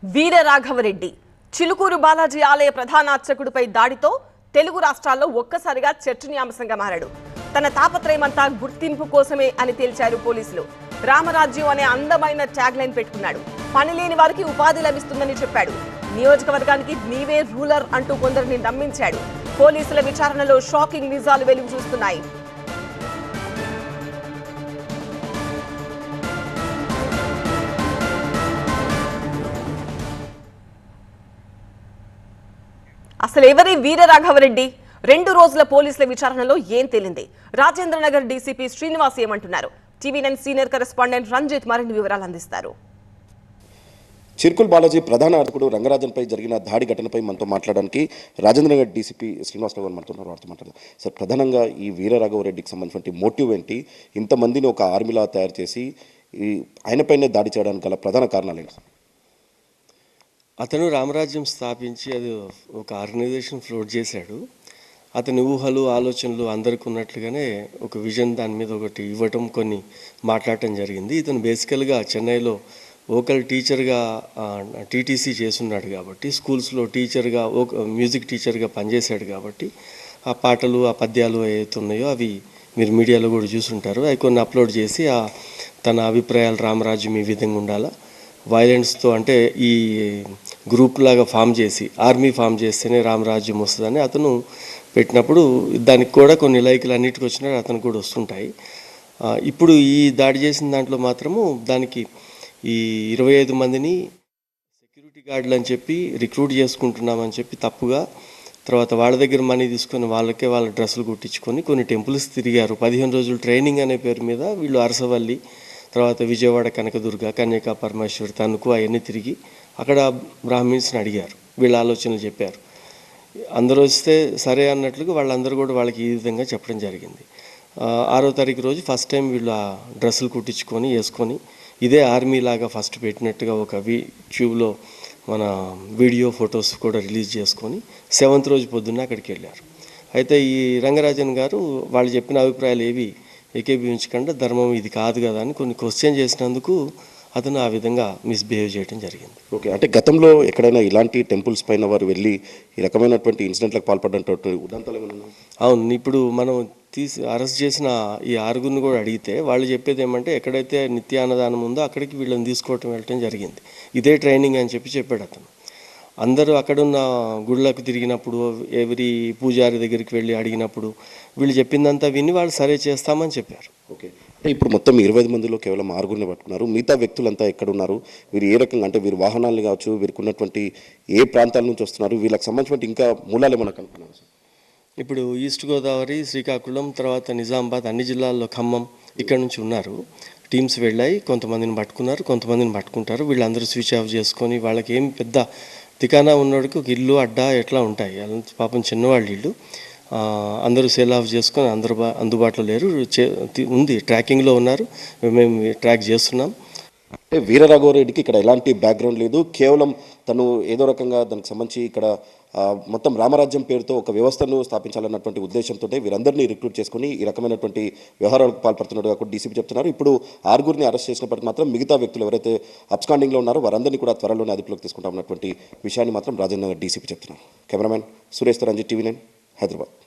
వీర రాఘవరెడ్డి చిలుకూరు బాలాజీ ఆలయ ప్రధాన అర్చకుడిపై దాడితో తెలుగు రాష్ట్రాల్లో ఒక్కసారిగా చర్చనీయాంశంగా మారాడు. తన తాపత్రయమంతా గుర్తింపు కోసమే అని తేల్చారు పోలీసులు. రామరాజ్యం అనే అందమైన ట్యాగ్ లైన్ పెట్టుకున్నాడు. పనిలేని వారికి ఉపాధి లభిస్తుందని చెప్పాడు. నియోజకవర్గానికి నీవే రూలర్ అంటూ కొందరిని నమ్మించాడు. పోలీసుల విచారణలో షాకింగ్ నిజాలు వెలుగు చూస్తున్నాయి. అసలు ఎవరి వీర రాఘవరెడ్డి? 2 రోజుల పోలీసుల విచారణలో ఏం తేలింది? రాజేంద్రనగర్ డీసీపీ శ్రీనివాస్ ఏమంటున్నారు? టీవీ9 సీనియర్ కరెస్పాండెంట్ రంజిత్ మరిన్ని వివరాలు అందిస్తారు. చిలుకూరు బాలాజీ ప్రధాన అర్చకుడు రంగరాజన్పై జరిగిన దాడి ఘటనపై మనతో మాట్లాడడానికి రాజేంద్రనగర్ డీసీపీ శ్రీనివాస్ గారు మనతో మాట్లాడారు. సార్, ప్రధానంగా ఈ వీర రాఘవరెడ్డికి సంబంధించిన మోటివ్ ఏంటి? ఇంతమందిని ఒక ఆర్మీలా తయారు చేసి ఆయనపైనే దాడి చేయడానికి గల ప్రధాన కారణాలు ఏంటి? అతను రామరాజ్యం స్థాపించి అది ఒక ఆర్గనైజేషన్ ఫ్లోట్ చేశాడు. అతని ఊహలు ఆలోచనలు అందరికీ ఉన్నట్లుగానే ఒక విజన్ దాని మీద ఒకటి ఇవ్వటం, కొన్ని మాట్లాడటం జరిగింది. ఇతను బేసికల్గా చెన్నైలో వోకల్ టీచర్గా టీటీసీ చేస్తున్నాడు కాబట్టి, స్కూల్స్లో టీచర్గా మ్యూజిక్ టీచర్గా పనిచేశాడు కాబట్టి ఆ పాటలు ఆ పద్యాలు ఏవైతే ఉన్నాయో అవి మీరు మీడియాలో కూడా చూసుంటారు. అవి కొన్ని అప్లోడ్ చేసి తన అభిప్రాయాలు రామరాజ్యం ఈ విధంగా ఉండాలా, వైలెన్స్తో అంటే ఈ గ్రూప్ లాగా ఫామ్ చేసి ఆర్మీ ఫామ్ చేస్తేనే రామరాజ్యం వస్తుందని అతను పెట్టినప్పుడు దానికి కూడా కొన్ని లైకులు అన్నిటికి వచ్చినా అతనికి కూడా వస్తుంటాయి. ఇప్పుడు ఈ దాడి చేసిన దాంట్లో మాత్రము దానికి ఈ 25 మందిని సెక్యూరిటీ గార్డులు అని చెప్పి రిక్రూట్ చేసుకుంటున్నామని చెప్పి తప్పుగా, తర్వాత వాళ్ళ దగ్గర మనీ తీసుకొని వాళ్ళకే వాళ్ళ డ్రెస్సులు కుట్టించుకొని కొన్ని టెంపుల్స్ తిరిగారు. 15 రోజులు ట్రైనింగ్ అనే పేరు మీద వీళ్ళు అరసవల్లి, తర్వాత విజయవాడ కనకదుర్గ, కన్యకా పరమేశ్వరి, తణుకు అవన్నీ తిరిగి అక్కడ బ్రాహ్మిన్స్ని అడిగారు. వీళ్ళ ఆలోచనలు చెప్పారు. అందరూ వస్తే సరే అన్నట్లుగా వాళ్ళందరూ కూడా వాళ్ళకి ఈ విధంగా చెప్పడం జరిగింది. 6వ తారీఖు రోజు ఫస్ట్ టైం వీళ్ళు ఆ డ్రెస్సులు కుట్టించుకొని వేసుకొని ఇదే ఆర్మీ లాగా ఫస్ట్ పెట్టినట్టుగా ఒక ట్యూబ్లో మన వీడియో ఫొటోస్ కూడా రిలీజ్ చేసుకొని 7వ రోజు పొద్దున్న అక్కడికి వెళ్ళారు. అయితే ఈ రంగరాజన్ గారు వాళ్ళు చెప్పిన అభిప్రాయాలు ఏవి ఏకీభవించకుండా ధర్మం ఇది కాదు కదా అని కొన్ని క్వశ్చన్ చేసినందుకు అతను ఆ విధంగా మిస్బిహేవ్ చేయడం జరిగింది. ఓకే, అంటే గతంలో ఎక్కడైనా ఇలాంటి టెంపుల్స్ పైన వారు వెళ్ళి ఈ రకమైనటువంటి ఇన్సిడెంట్లకు పాల్పడ్డంతో ఉదంతాలు ఏమైనా? అవును, ఇప్పుడు మనం అరెస్ట్ చేసిన ఈ 6గురిని కూడా అడిగితే వాళ్ళు చెప్పేది ఏమంటే ఎక్కడైతే నిత్యాన్నదానం ఉందో అక్కడికి వీళ్ళని తీసుకోవటం వెళ్ళటం జరిగింది, ఇదే ట్రైనింగ్ అని చెప్పాడు అతను. అందరూ అక్కడున్న గుళ్ళకు తిరిగినప్పుడు, ఎవరి పూజారి దగ్గరికి వెళ్ళి అడిగినప్పుడు వీళ్ళు చెప్పిందంతా విని వాళ్ళు సరే చేస్తామని చెప్పారు. ఓకే, అంటే ఇప్పుడు మొత్తం 25 మందిలో కేవలం 6గురిని పట్టుకున్నారు. మిగతా వ్యక్తులంతా ఎక్కడున్నారు? వీరు ఏ రకంగా, అంటే వీరు వాహనాలు కావచ్చు, వీరికి ఉన్నటువంటి ఏ ప్రాంతాల నుంచి వస్తున్నారు? వీళ్ళకి సంబంధించిన ఇంకా మూలాలు ఏమన్నా కనుక్కున్నారు సార్? ఇప్పుడు ఈస్ట్ గోదావరి, శ్రీకాకుళం, తర్వాత నిజామాబాద్, అన్ని జిల్లాల్లో ఖమ్మం ఇక్కడ నుంచి ఉన్నారు. టీమ్స్ వెళ్ళాయి, కొంతమందిని పట్టుకున్నారు, కొంతమందిని పట్టుకుంటారు. వీళ్ళందరూ స్విచ్ ఆఫ్ చేసుకొని వాళ్ళకి ఏం పెద్ద తికానా ఉన్నోడికి ఒక ఇల్లు అడ్డా ఎట్లా ఉంటాయి, పాపం చిన్నవాళ్ళు ఇల్లు, అందరూ సేల్ ఆఫ్ చేసుకొని అందరూ అందుబాటులో లేరు, ఉంది ట్రాకింగ్లో ఉన్నారు, మేము ట్రాక్ చేస్తున్నాం. అంటే వీర రాఘవరెడ్డికి ఇక్కడ ఎలాంటి బ్యాక్గ్రౌండ్ లేదు, కేవలం తను ఏదో రకంగా దానికి సంబంధించి ఇక్కడ మొత్తం రామరాజ్యం పేరుతో ఒక వ్యవస్థను స్థాపించాలన్నటువంటి ఉద్దేశంతో వీరందరినీ రిక్రూట్ చేసుకుని ఈ రకమైనటువంటి వ్యవహారాలకు పాల్పడుతున్నట్టుగా కూడా డీసీపీ చెప్తున్నారు. ఇప్పుడు 6గురిని అరెస్ట్ చేసినప్పటికీ మాత్రం మిగతా వ్యక్తులు ఎవరైతే అబ్స్కాండింగ్లో ఉన్నారో వారందరినీ కూడా త్వరలోనే అదుపులోకి తీసుకుంటామన్నటువంటి విషయాన్ని మాత్రం రాజేంద్రనగర్ డీసీపీ చెప్తున్నారు. కెమెరామెన్ సురేష్ తో రంజిత్, టీవీ9 హైదరాబాద్.